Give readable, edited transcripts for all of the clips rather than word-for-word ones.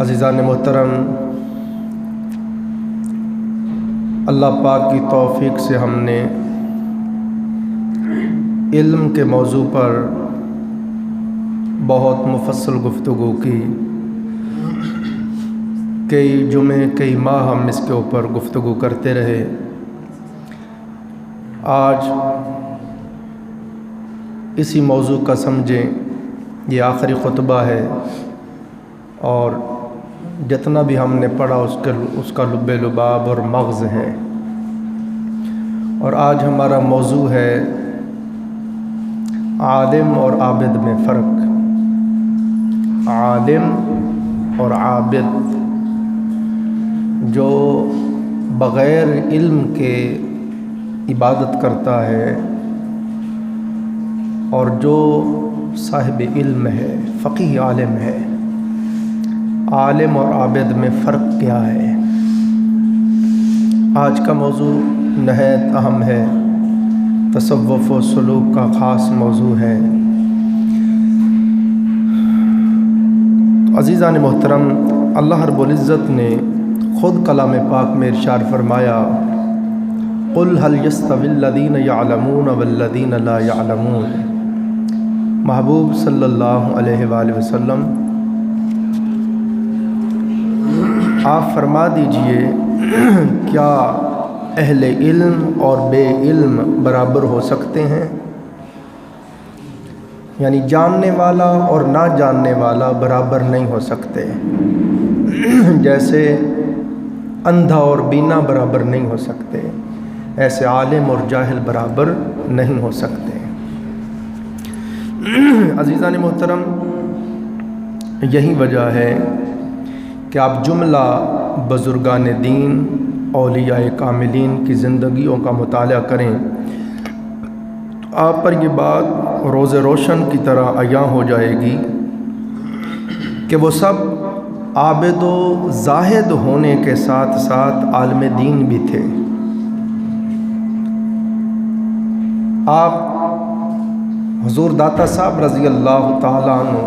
عزیزان محترم، اللہ پاک کی توفیق سے ہم نے علم کے موضوع پر بہت مفصل گفتگو کی۔ کئی جمعے کئی ماہ ہم اس کے اوپر گفتگو کرتے رہے۔ آج اسی موضوع کا سمجھیں، یہ آخری خطبہ ہے اور جتنا بھی ہم نے پڑھا اس کا لب لباب اور مغز ہے۔ اور آج ہمارا موضوع ہے عالم اور عابد میں فرق۔ عالم اور عابد، جو بغیر علم کے عبادت کرتا ہے اور جو صاحب علم ہے، فقیہ عالم ہے۔ عالم اور عابد میں فرق کیا ہے؟ آج کا موضوع نہایت اہم ہے، تصوف و سلوک کا خاص موضوع ہے۔ تو عزیزان محترم، اللہ رب العزت نے خود کلام پاک میں ارشاد فرمایا، قل هل يستوي الذين يعلمون والذين لا يعلمون۔ محبوب صلی اللہ علیہ وآلہ وسلم، آپ فرما دیجئے، کیا اہل علم اور بے علم برابر ہو سکتے ہیں؟ یعنی جاننے والا اور نہ جاننے والا برابر نہیں ہو سکتے، جیسے اندھا اور بینا برابر نہیں ہو سکتے، ایسے عالم اور جاہل برابر نہیں ہو سکتے۔ عزیزان محترم، یہی وجہ ہے کہ آپ جملہ بزرگان دین، اولیاء کاملین کی زندگیوں کا مطالعہ کریں تو آپ پر یہ بات روز روشن کی طرح عیاں ہو جائے گی کہ وہ سب عابد و زاہد ہونے کے ساتھ ساتھ عالم دین بھی تھے۔ آپ حضور داتا صاحب رضی اللہ تعالیٰ عنہ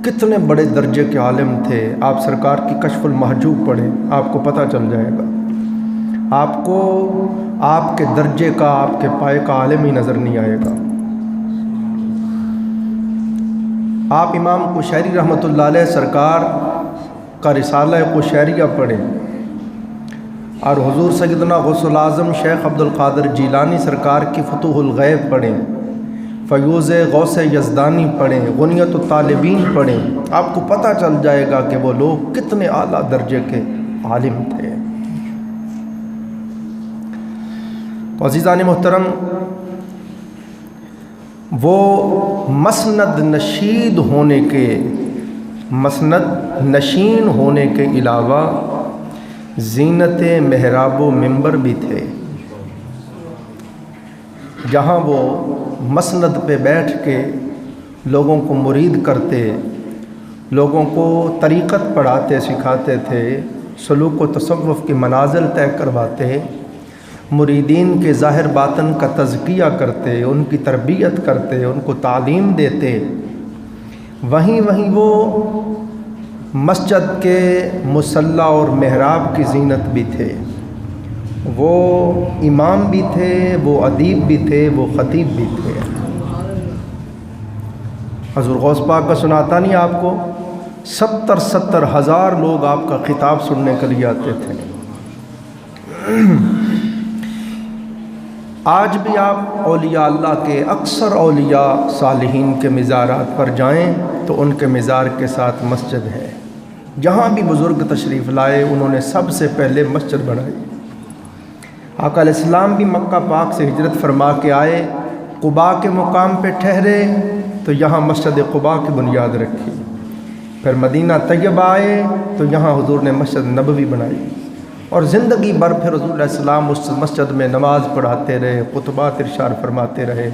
کتنے بڑے درجے کے عالم تھے۔ آپ سرکار کی کشف المحجوب پڑھیں، آپ کو پتہ چل جائے گا۔ آپ کو آپ کے درجے کا، آپ کے پائے کا عالم ہی نظر نہیں آئے گا۔ آپ امام قشیری رحمۃ اللہ علیہ سرکار کا رسالہ قشیریہ پڑھیں، اور حضور سیدنا غوث الاعظم شیخ عبد القادر جیلانی سرکار کی فتوح الغیب پڑھیں، فیوز غوث یزدانی پڑھیں، غنیت الطالبین پڑھیں، آپ کو پتہ چل جائے گا کہ وہ لوگ کتنے اعلیٰ درجے کے عالم تھے۔ تو عزیزان محترم، وہ مسند نشین ہونے کے علاوہ زینت محراب و منبر بھی تھے، جہاں وہ مسند پہ بیٹھ کے لوگوں کو مرید کرتے، لوگوں کو طریقت پڑھاتے سکھاتے تھے، سلوک و تصوف کی منازل طے کرواتے، مریدین کے ظاہر باطن کا تزکیہ کرتے، ان کی تربیت کرتے، ان کو تعلیم دیتے۔ وہیں وہ مسجد کے مصلی اور محراب کی زینت بھی تھے، وہ امام بھی تھے، وہ ادیب بھی تھے، وہ خطیب بھی تھے۔ حضور غوث پاک کا سناتا نہیں آپ کو، 70 ہزار لوگ آپ کا خطاب سننے کے لیے آتے تھے۔ آج بھی آپ اولیاء اللہ کے، اکثر اولیاء صالحین کے مزارات پر جائیں تو ان کے مزار کے ساتھ مسجد ہے۔ جہاں بھی بزرگ تشریف لائے انہوں نے سب سے پہلے مسجد بنائی۔ آقا علیہ السلام بھی مکہ پاک سے ہجرت فرما کے آئے، قباء کے مقام پہ ٹھہرے تو یہاں مسجد قباء کی بنیاد رکھی۔ پھر مدینہ طیبہ آئے تو یہاں حضور نے مسجد نبوی بنائی، اور زندگی بھر پھر حضور علیہ السلام اس مسجد میں نماز پڑھاتے رہے، خطبات ارشاد فرماتے رہے،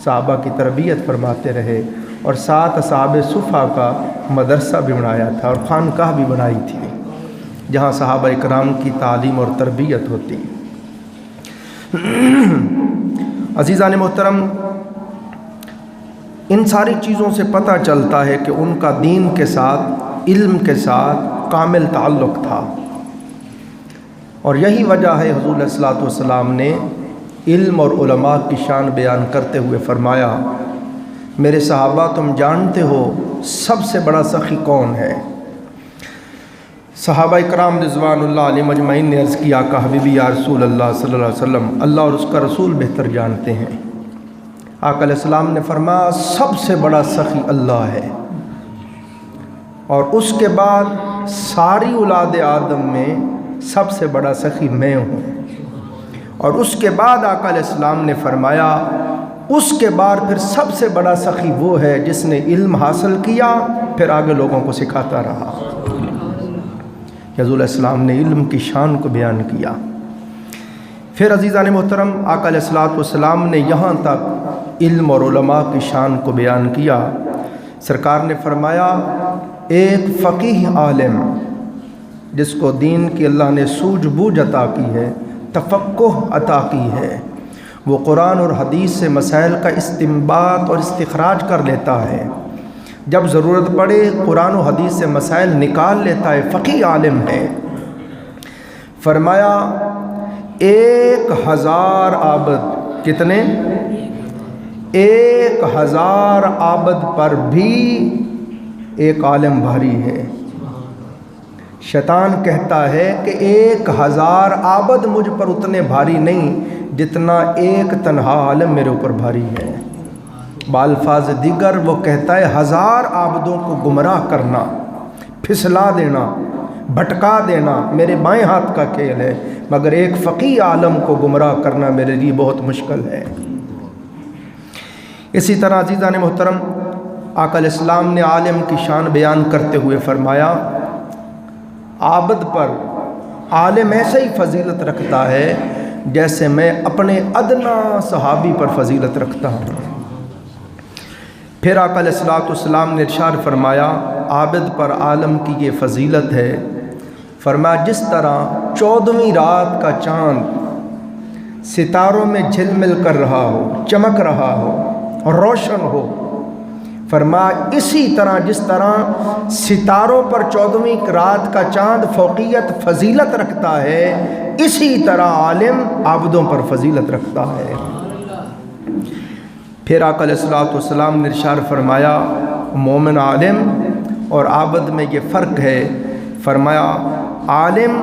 صحابہ کی تربیت فرماتے رہے، اور ساتھ اصحاب صفا کا مدرسہ بھی بنایا تھا اور خانقاہ بھی بنائی تھی، جہاں صحابہ اکرام کی تعلیم اور تربیت ہوتی۔ عزیزان محترم، ان ساری چیزوں سے پتہ چلتا ہے کہ ان کا دین کے ساتھ علم کے ساتھ کامل تعلق تھا، اور یہی وجہ ہے حضور علیہ الصلوۃ والسلام نے علم اور علماء کی شان بیان کرتے ہوئے فرمایا، میرے صحابہ تم جانتے ہو سب سے بڑا سخی کون ہے؟ صحابہ اکرام رضوان اللہ علیہ مجمعین نے عرض کیا، آقا حبیبی یا رسول اللہ صلی اللہ علیہ وسلم، اللہ اور اس کا رسول بہتر جانتے ہیں۔ آقا علیہ السلام نے فرمایا سب سے بڑا سخی اللہ ہے، اور اس کے بعد ساری اولاد آدم میں سب سے بڑا سخی میں ہوں، اور اس کے بعد آقا علیہ السلام نے فرمایا اس کے بعد پھر سب سے بڑا سخی وہ ہے جس نے علم حاصل کیا پھر آگے لوگوں کو سکھاتا رہا۔ حضور علیہ السلام نے علم کی شان کو بیان کیا۔ پھر عزیزان محترم آقا علیہ الصلوۃ والسلام نے یہاں تک علم اور علماء کی شان کو بیان کیا، سرکار نے فرمایا ایک فقیہ عالم جس کو دین کی اللہ نے سوجھ بوجھ عطا کی ہے، تفقہ عطا کی ہے، وہ قرآن اور حدیث سے مسائل کا استنباط اور استخراج کر لیتا ہے، جب ضرورت پڑے قرآن و حدیث سے مسائل نکال لیتا ہے، فقیہ عالم ہے۔ فرمایا 1000 عابد، کتنے؟ 1000 عابد پر بھی ایک عالم بھاری ہے۔ شیطان کہتا ہے کہ 1000 عابد مجھ پر اتنے بھاری نہیں جتنا ایک تنہا عالم میرے اوپر بھاری ہے۔ بالفاظ دیگر وہ کہتا ہے 1000 عابدوں کو گمراہ کرنا، پھسلا دینا، بھٹکا دینا میرے بائیں ہاتھ کا کھیل ہے، مگر ایک فقیہ عالم کو گمراہ کرنا میرے لیے بہت مشکل ہے۔ اسی طرح عزیزان محترم آقا علیہ السلام نے عالم کی شان بیان کرتے ہوئے فرمایا عابد پر عالم ایسے ہی فضیلت رکھتا ہے جیسے میں اپنے ادنا صحابی پر فضیلت رکھتا ہوں۔ پھر آقا علیہ السلام نے ارشاد فرمایا عابد پر عالم کی یہ فضیلت ہے، فرمایا جس طرح 14ویں رات کا چاند ستاروں میں جھل مل کر رہا ہو، چمک رہا ہو اور روشن ہو، فرمایا اسی طرح جس طرح ستاروں پر 14ویں رات کا چاند فوقیت فضیلت رکھتا ہے، اسی طرح عالم عابدوں پر فضیلت رکھتا ہے۔ پھر آقا علیہ السلام نے ارشاد فرمایا مومن عالم اور عابد میں یہ فرق ہے، فرمایا عالم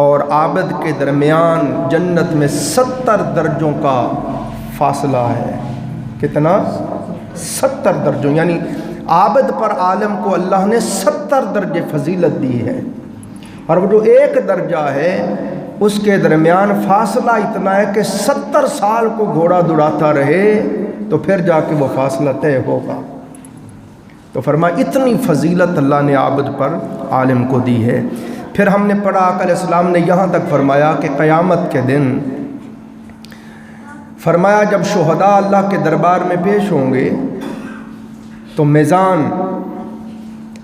اور عابد کے درمیان جنت میں 70 درجوں کا فاصلہ ہے۔ کتنا؟ 70 درجوں، یعنی عابد پر عالم کو اللہ نے 70 درجے فضیلت دی ہے، اور وہ جو ایک درجہ ہے اس کے درمیان فاصلہ اتنا ہے کہ 70 سال کو گھوڑا دوڑاتا رہے تو پھر جا کے وہ فاصلہ طے ہوگا۔ تو فرمایا اتنی فضیلت اللہ نے عابد پر عالم کو دی ہے۔ پھر ہم نے پڑھا آقا علیہ السلام نے یہاں تک فرمایا کہ قیامت کے دن فرمایا جب شہداء اللہ کے دربار میں پیش ہوں گے تو میزان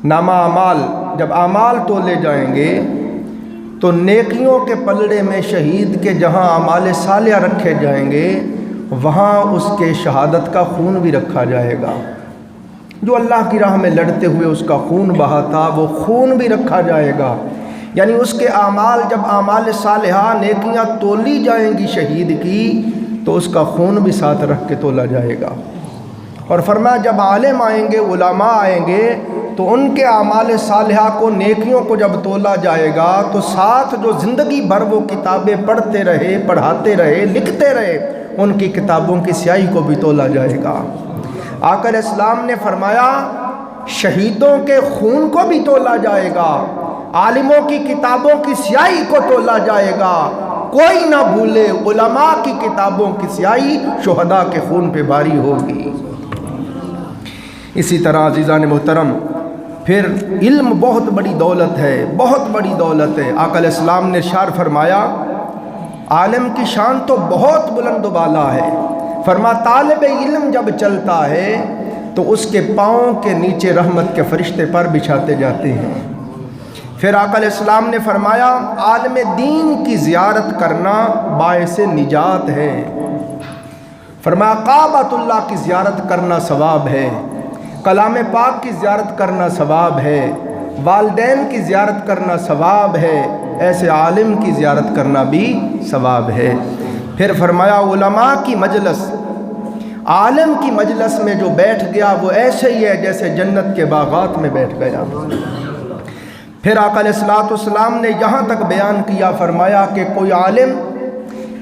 نامہ اعمال جب اعمال تولے جائیں گے تو نیکیوں کے پلڑے میں شہید کے جہاں اعمال صالحہ رکھے جائیں گے وہاں اس کے شہادت کا خون بھی رکھا جائے گا، جو اللہ کی راہ میں لڑتے ہوئے اس کا خون بہا تھا وہ خون بھی رکھا جائے گا، یعنی اس کے اعمال جب اعمال صالحہ نیکیاں تولی جائیں گی شہید کی تو اس کا خون بھی ساتھ رکھ کے تولا جائے گا۔ اور فرمایا جب عالم آئیں گے، علماء آئیں گے تو ان کے اعمال صالحہ کو نیکیوں کو جب تولا جائے گا تو ساتھ جو زندگی بھر وہ کتابیں پڑھتے رہے، پڑھاتے رہے، لکھتے رہے، ان کی کتابوں کی سیاہی کو بھی تولا جائے گا۔ آقا علیہ السلام نے فرمایا شہیدوں کے خون کو بھی تولا جائے گا، عالموں کی کتابوں کی سیاہی کو تولا جائے گا، کوئی نہ بھولے علماء کی کتابوں کی سیاہی شہداء کے خون پہ بھاری ہوگی۔ اسی طرح عزیزان محترم پھر علم بہت بڑی دولت ہے، بہت بڑی دولت ہے۔ آقا علیہ السلام نے ارشاد فرمایا عالم کی شان تو بہت بلند و بالا ہے، فرمایا طالب علم جب چلتا ہے تو اس کے پاؤں کے نیچے رحمت کے فرشتے پر بچھاتے جاتے ہیں۔ پھر آقا علیہ السلام نے فرمایا عالم دین کی زیارت کرنا باعث نجات ہے، فرمایا کعبۃ اللہ کی زیارت کرنا ثواب ہے، کلام پاک کی زیارت کرنا ثواب ہے، والدین کی زیارت کرنا ثواب ہے، ایسے عالم کی زیارت کرنا بھی ثواب ہے۔ پھر فرمایا علماء کی مجلس، عالم کی مجلس میں جو بیٹھ گیا وہ ایسے ہی ہے جیسے جنت کے باغات میں بیٹھ گیا۔ پھر آقا علیہ الصلوۃ والسلام نے یہاں تک بیان کیا، فرمایا کہ کوئی عالم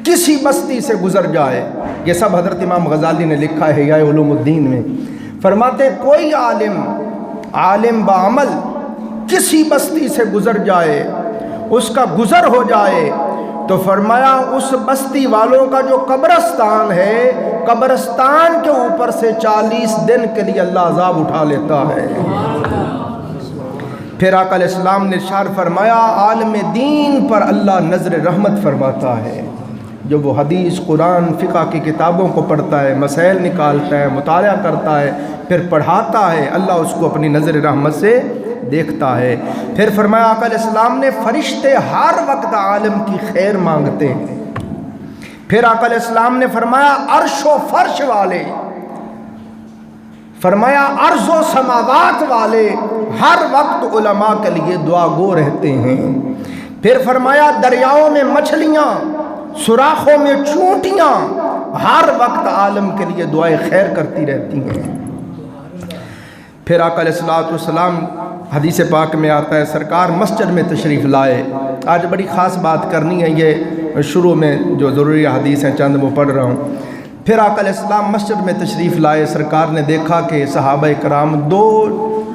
کسی بستی سے گزر جائے، یہ سب حضرت امام غزالی نے لکھا ہے احیاء علوم الدین میں، فرماتے کوئی عالم بعمل کسی بستی سے گزر جائے، اس کا گزر ہو جائے، تو فرمایا اس بستی والوں کا جو قبرستان ہے، قبرستان کے اوپر سے 40 دن کے لیے اللہ عذاب اٹھا لیتا ہے۔ پھر آقا علیہ السلام نے ارشاد فرمایا عالم دین پر اللہ نظر رحمت فرماتا ہے، جو وہ حدیث قرآن فقہ کی کتابوں کو پڑھتا ہے، مسائل نکالتا ہے، مطالعہ کرتا ہے، پھر پڑھاتا ہے، اللہ اس کو اپنی نظر رحمت سے دیکھتا ہے۔ پھر فرمایا آقا علیہ السلام نے فرشتے ہر وقت عالم کی خیر مانگتے ہیں۔ پھر آقا علیہ السلام نے فرمایا عرش و فرش والے، فرمایا ارض و سماوات والے ہر وقت علماء کے لیے دعا گو رہتے ہیں۔ پھر فرمایا دریاؤں میں مچھلیاں، سوراخوں میں چونٹیاں ہر وقت عالم کے لیے دعائیں خیر کرتی رہتی ہیں۔ پھر آقا علیہ الصلوۃ والسلام حدیث پاک میں آتا ہے سرکار مسجد میں تشریف لائے۔ آج بڑی خاص بات کرنی ہے، یہ شروع میں جو ضروری حدیث ہیں چند وہ پڑھ رہا ہوں۔ پھر آقا علیہ السلام مسجد میں تشریف لائے، سرکار نے دیکھا کہ صحابہ کرام 2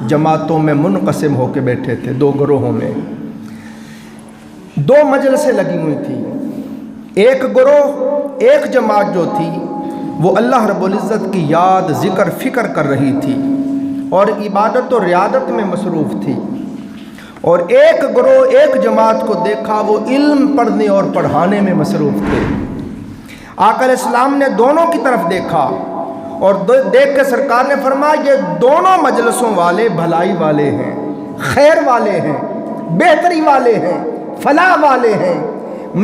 جماعتوں میں منقسم ہو کے بیٹھے تھے، 2 گروہوں میں 2 مجلسیں لگی ہوئی تھیں۔ ایک گروہ، ایک جماعت جو تھی وہ اللہ رب العزت کی یاد، ذکر، فکر کر رہی تھی اور عبادت و ریاضت میں مصروف تھی، اور ایک گروہ، ایک جماعت کو دیکھا وہ علم پڑھنے اور پڑھانے میں مصروف تھے۔ آقا علیہ السلام نے دونوں کی طرف دیکھا اور دیکھ کے سرکار نے فرمایا یہ دونوں مجلسوں والے بھلائی والے ہیں، خیر والے ہیں، بہتری والے ہیں، فلاح والے ہیں،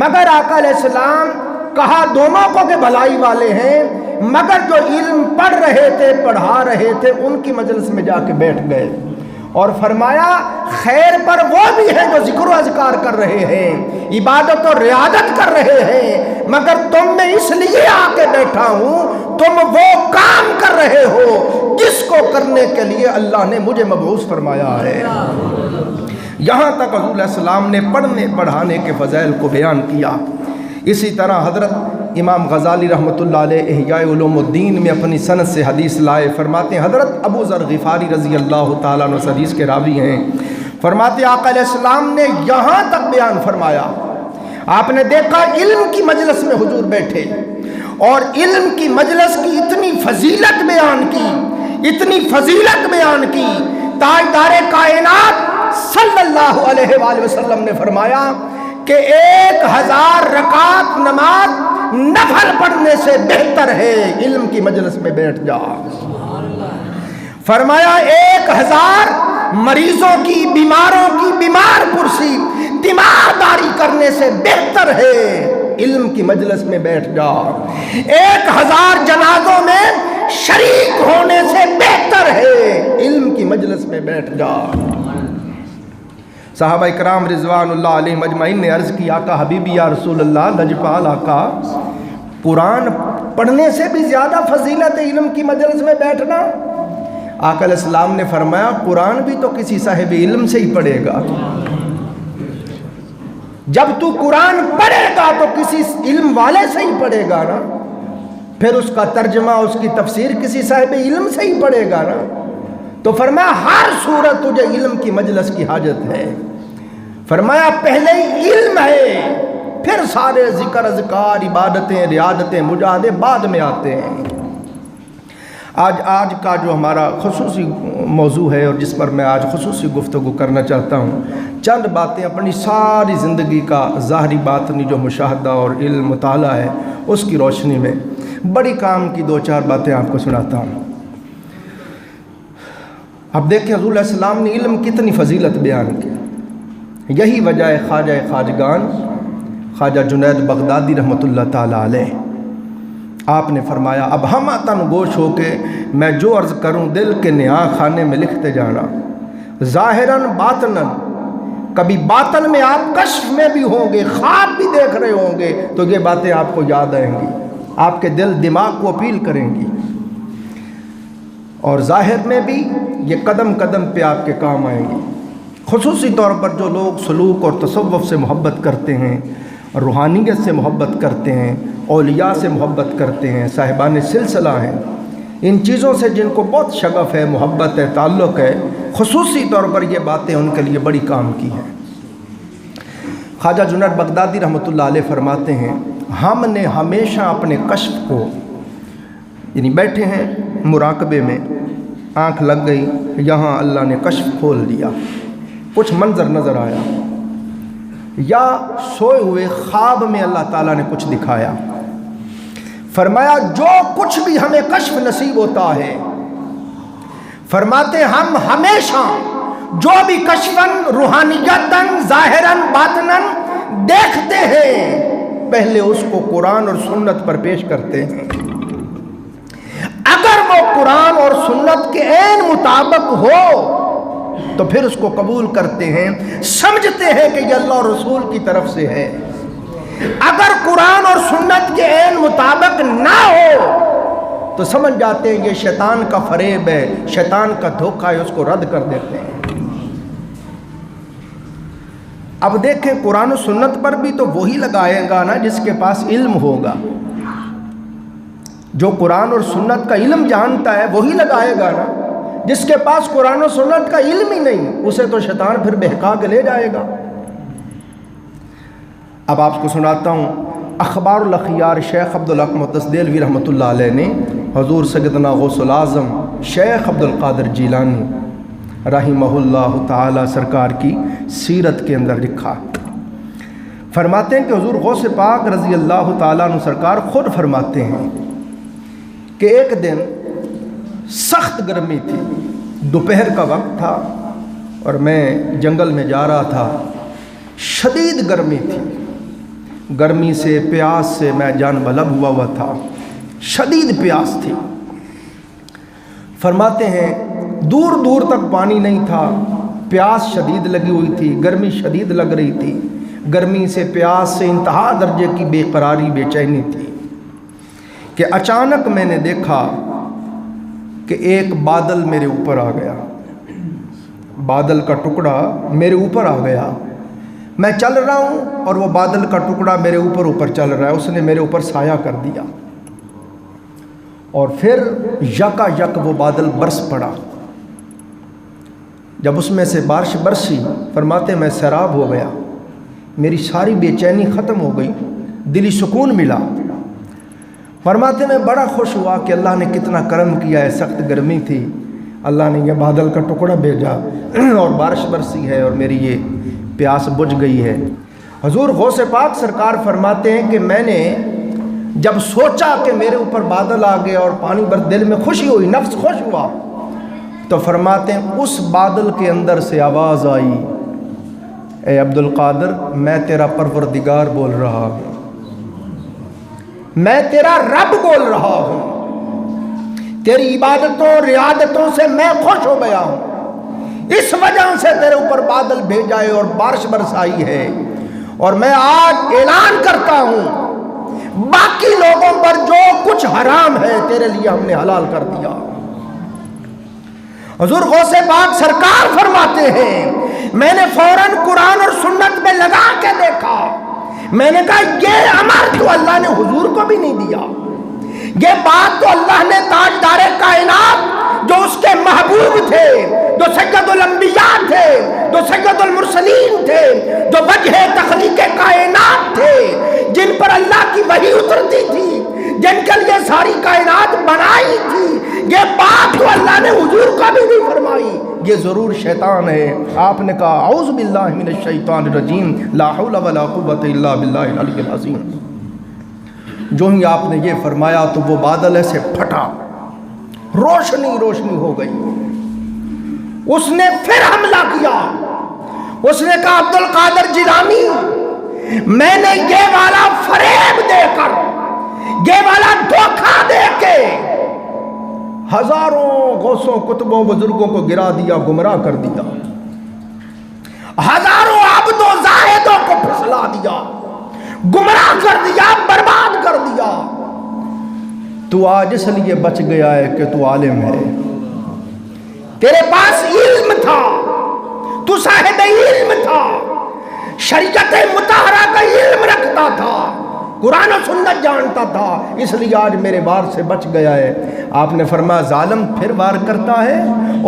مگر آقا علیہ السلام کہا دونوں کو کہ بھلائی والے ہیں، مگر جو علم پڑھ رہے تھے، پڑھا رہے تھے، ان کی مجلس میں جا کے بیٹھ گئے، اور فرمایا خیر پر وہ بھی ہیں جو ذکر و اذکار کر رہے ہیں، عبادت و ریاضت کر رہے ہیں، مگر تم میں اس لیے آ کے بیٹھا ہوں تم وہ کام کر رہے ہو جس کو کرنے کے لیے اللہ نے مجھے مبعوث فرمایا ہے۔ یہاں تک حضور علیہ السلام نے پڑھنے پڑھانے کے فضائل کو بیان کیا۔ اسی طرح حضرت امام غزالی رحمۃ اللہ علیہ احیاء علوم الدین میں اپنی سند سے حدیث لائے، فرماتے ہیں حضرت ابو ذر غفاری رضی اللہ تعالیٰ عنہ حدیث کے راوی ہیں، فرماتے آقا علیہ السلام نے یہاں تک بیان فرمایا، آپ نے دیکھا علم کی مجلس میں حضور بیٹھے اور علم کی مجلس کی اتنی فضیلت بیان کی، اتنی فضیلت بیان کی، تاجدار کائنات صلی اللہ علیہ وآلہ وسلم نے فرمایا کہ 1000 رکعت نماز نفل پڑھنے سے بہتر ہے علم کی مجلس میں بیٹھ جا۔ فرمایا 1000 مریضوں کی، بیماروں کی بیمار پرسی تیمارداری کرنے سے بہتر ہے علم کی مجلس میں بیٹھ جا۔ 1000 جنازوں میں شریک ہونے سے بہتر ہے علم کی مجلس میں بیٹھ جا۔ صحابہ کرام رضوان اللہ علیہم اجمعین نے عرض کی آقا حبیبی یا رسول اللہ، لجپال آقا، قرآن پڑھنے سے بھی زیادہ فضیلت ہے علم کی مجلس میں بیٹھنا؟ آقا علیہ السلام نے فرمایا قرآن بھی تو کسی صاحب علم سے ہی پڑھے گا، جب تو قرآن پڑھے گا تو کسی علم والے سے ہی پڑھے گا نا، پھر اس کا ترجمہ، اس کی تفسیر کسی صاحب علم سے ہی پڑھے گا نا۔ تو فرمایا ہر صورت تجھے علم کی مجلس کی حاجت ہے۔ فرمایا پہلے ہی علم ہے، پھر سارے ذکر اذکار، عبادتیں، ریاضتیں، مجاہدے بعد میں آتے ہیں۔ آج کا جو ہمارا خصوصی موضوع ہے اور جس پر میں آج خصوصی گفتگو کرنا چاہتا ہوں، چند باتیں اپنی ساری زندگی کا ظاہری باطنی جو مشاہدہ اور علم مطالعہ ہے اس کی روشنی میں بڑی کام کی 2-4 باتیں آپ کو سناتا ہوں۔ اب دیکھیں حضور علیہ السلام نے علم کتنی فضیلت بیان کی، یہی وجہ ہے خواجہ خواجگان خواجہ جنید بغدادی رحمۃ اللہ تعالیٰ علیہ آپ نے فرمایا اب ہم تن گوش ہو کے میں جو عرض کروں دل کے نیا خانے میں لکھتے جانا، ظاہراً باطناً، کبھی باطن میں آپ کشف میں بھی ہوں گے، خواب بھی دیکھ رہے ہوں گے تو یہ باتیں آپ کو یاد آئیں گی، آپ کے دل دماغ کو اپیل کریں گی، اور ظاہر میں بھی یہ قدم قدم پہ آپ کے کام آئیں گی۔ خصوصی طور پر جو لوگ سلوک اور تصوف سے محبت کرتے ہیں، روحانیت سے محبت کرتے ہیں، اولیاء سے محبت کرتے ہیں، صاحبان سلسلہ ہیں، ان چیزوں سے جن کو بہت شغف ہے، محبت ہے، تعلق ہے، خصوصی طور پر یہ باتیں ان کے لیے بڑی کام کی ہیں۔ خواجہ جنید بغدادی رحمۃ اللہ علیہ فرماتے ہیں ہم نے ہمیشہ اپنے کشف کو، یعنی بیٹھے ہیں مراقبے میں، آنکھ لگ گئی، یہاں اللہ نے کشف کھول دیا، کچھ منظر نظر آیا، یا سوئے ہوئے خواب میں اللہ تعالیٰ نے کچھ دکھایا، فرمایا جو کچھ بھی ہمیں کشف نصیب ہوتا ہے، فرماتے ہم ہمیشہ جو بھی کشفاً روحانیتاً ظاہراً باطناً دیکھتے ہیں پہلے اس کو قرآن اور سنت پر پیش کرتے ہیں، اگر وہ قرآن اور سنت کے عین مطابق ہو تو پھر اس کو قبول کرتے ہیں، سمجھتے ہیں کہ یہ اللہ اور رسول کی طرف سے ہے۔ اگر قرآن اور سنت کے عین مطابق نہ ہو تو سمجھ جاتے ہیں یہ شیطان کا فریب ہے، شیطان کا دھوکہ ہے، اس کو رد کر دیتے ہیں۔ اب دیکھیں قرآن و سنت پر بھی تو وہی لگائے گا نا جس کے پاس علم ہوگا، جو قرآن اور سنت کا علم جانتا ہے وہی لگائے گا نا، جس کے پاس قرآن و سنت کا علم ہی نہیں اسے تو شیطان پھر بہکا کے لے جائے گا۔ اب آپ کو سناتا ہوں اخبار الاخیار شیخ عبدالحق محدث دہلوی رحمۃ اللہ علیہ نے حضور سیدنا غوث العظم شیخ عبد القادر جیلانی رحمہ اللہ تعالی سرکار کی سیرت کے اندر لکھا، فرماتے ہیں کہ حضور غوث پاک رضی اللہ تعالیٰ عنہ سرکار خود فرماتے ہیں کہ ایک دن سخت گرمی تھی، دوپہر کا وقت تھا اور میں جنگل میں جا رہا تھا، شدید گرمی تھی، گرمی سے پیاس سے میں جان بلب ہوا تھا، شدید پیاس تھی۔ فرماتے ہیں دور دور تک پانی نہیں تھا، پیاس شدید لگی ہوئی تھی، گرمی شدید لگ رہی تھی، گرمی سے پیاس سے انتہا درجے کی بے قراری بے چینی تھی کہ اچانک میں نے دیکھا کہ ایک بادل میرے اوپر آ گیا، بادل کا ٹکڑا میرے اوپر آ گیا، میں چل رہا ہوں اور وہ بادل کا ٹکڑا میرے اوپر چل رہا ہے، اس نے میرے اوپر سایہ کر دیا، اور پھر یکا یک وہ بادل برس پڑا، جب اس میں سے بارش برسی فرماتے میں سیراب ہو گیا، میری ساری بے چینی ختم ہو گئی، دلی سکون ملا۔ فرماتے میں بڑا خوش ہوا کہ اللہ نے کتنا کرم کیا ہے، سخت گرمی تھی، اللہ نے یہ بادل کا ٹکڑا بھیجا اور بارش برسی ہے اور میری یہ پیاس بجھ گئی ہے۔ حضور غوث پاک سرکار فرماتے ہیں کہ میں نے جب سوچا کہ میرے اوپر بادل آ گئے اور پانی بر، دل میں خوشی ہوئی، نفس خوش ہوا، تو فرماتے ہیں اس بادل کے اندر سے آواز آئی، اے عبد القادر میں تیرا پروردگار بول رہا ہوں، میں تیرا رب بول رہا ہوں، تیری عبادتوں ریاضتوں سے میں خوش ہو گیا ہوں، اس وجہ سے تیرے اوپر بادل بھیجا ہے اور بارش برسائی ہے، اور میں آج اعلان کرتا ہوں باقی لوگوں پر جو کچھ حرام ہے تیرے لیے ہم نے حلال کر دیا۔ حضور غوث پاک سرکار فرماتے ہیں میں نے فوراً قرآن اور سنت میں لگا کے دیکھا، میں نے کہا یہ امر تو اللہ نے حضور کو بھی نہیں دیا، یہ بات تو اللہ نے تاجدار کائنات جو اس کے محبوب تھے، جو سید الانبیاء تھے، جو سید المرسلین تھے، جو وجہ تخلیق کائنات تھے، جن پر اللہ کی وحی اترتی تھی، جن کے لیے ساری کائنات بنائی تھی، یہ بات تو اللہ نے حضور کو بھی نہیں فرمائی، یہ ضرور شیطان ہے۔ آپ نے کہا اعوذ باللہ من الشیطان الرجیم، لا حول ولا قوت الا باللہ العلی العظیم۔ جو ہی آپ نے یہ فرمایا تو وہ بادل ایسے پھٹا، روشنی روشنی ہو گئی۔ اس نے پھر حملہ کیا، اس نے کہا عبد القادر جیلانی میں نے یہ والا فریب دے کر یہ والا دھوکہ دے کے ہزاروں غوثوں کتبوں بزرگوں کو گرا دیا، گمراہ کر دیا، ہزاروں عبدوں زاہدوں کو پھسلا دیا، گمراہ کر دیا، برباد کر دیا۔ تو آج اس لیے بچ گیا ہے کہ تو عالم ہے، تیرے پاس علم تھا، تو صاحب علم تھا، شریعت مطہرہ کا علم رکھتا تھا، قرآن و سنت جانتا تھا، اس لیے آج میرے وار سے بچ گیا ہے۔ آپ نے فرمایا ظالم پھر وار کرتا ہے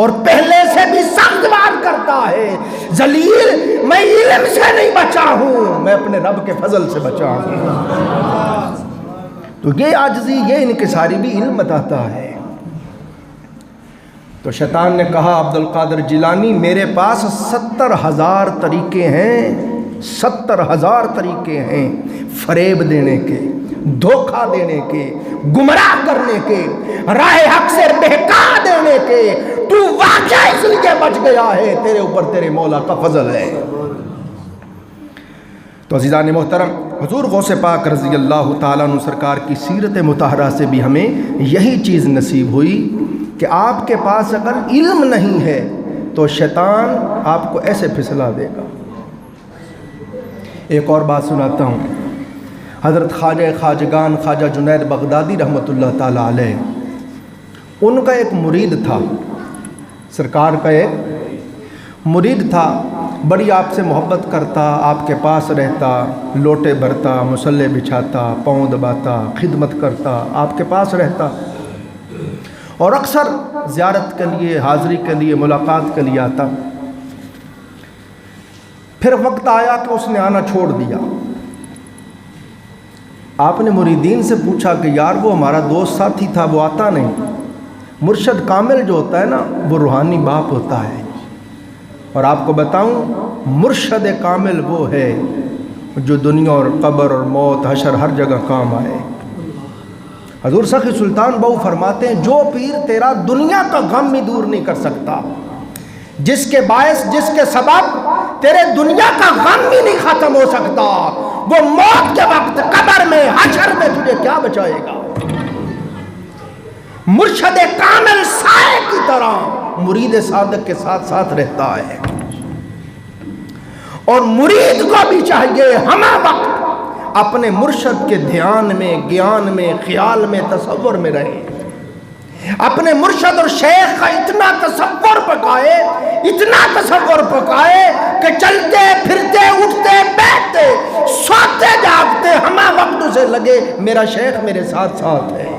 اور پہلے سے بھی سخت وار کرتا ہے۔ ذلیل میں علم سے نہیں بچا ہوں، میں اپنے رب کے فضل سے بچا ہوں۔ تو یہ عاجزی، یہ انکساری بھی علم بتاتا ہے۔ تو شیطان نے کہا عبد القادر جیلانی میرے پاس 70,000 طریقے ہیں، 70,000 طریقے ہیں فریب دینے کے، دھوکہ دینے کے، گمراہ کرنے کے، راہ حق سے بہکا دینے کے۔ تو واقعہ اس لیے بچ گیا ہے، تیرے اوپر تیرے مولا کا فضل ہے۔ تو عزیزان محترم، حضور غوث پاک رضی اللہ تعالیٰ عنہ سرکار کی سیرت مطہرہ سے بھی ہمیں یہی چیز نصیب ہوئی کہ آپ کے پاس اگر علم نہیں ہے تو شیطان آپ کو ایسے پھسلا دے گا۔ ایک اور بات سناتا ہوں، حضرت خواجہ خواجگان خواجہ جنید بغدادی رحمۃ اللہ تعالیٰ علیہ، ان کا ایک مرید تھا، سرکار کا ایک مرید تھا، بڑی آپ سے محبت کرتا، آپ کے پاس رہتا، لوٹے بھرتا، مصلے بچھاتا، پاؤں دباتا، خدمت کرتا، آپ کے پاس رہتا، اور اکثر زیارت کے لیے، حاضری کے لیے، ملاقات کے لیے آتا۔ پھر وقت آیا کہ اس نے آنا چھوڑ دیا۔ آپ نے مریدین سے پوچھا کہ یار وہ ہمارا دوست ساتھی تھا، وہ آتا نہیں۔ مرشد کامل جو ہوتا ہے نا، وہ روحانی باپ ہوتا ہے، اور آپ کو بتاؤں مرشد کامل وہ ہے جو دنیا اور قبر اور موت حشر ہر جگہ کام آئے۔ حضور سخی سلطان بہو فرماتے ہیں جو پیر تیرا دنیا کا غم بھی دور نہیں کر سکتا، جس کے باعث، جس کے سبب تیرے دنیا کا غم بھی نہیں ختم ہو سکتا، وہ موت کے وقت قبر میں حشر میں تجھے کیا بچائے گا۔ مرشد کامل سائے کی طرح مرید صادق کے ساتھ ساتھ رہتا ہے، اور مرید کو بھی چاہیے ہمہ وقت اپنے مرشد کے دھیان میں، گیان میں، خیال میں، تصور میں رہے، اپنے مرشد اور شیخ کا اتنا تصور پکائے، اتنا تصور پکائے کہ چلتے پھرتے اٹھتے بیٹھتے سوتے جاگتے ہمہ وقت اسے لگے میرا شیخ میرے ساتھ ساتھ ہے۔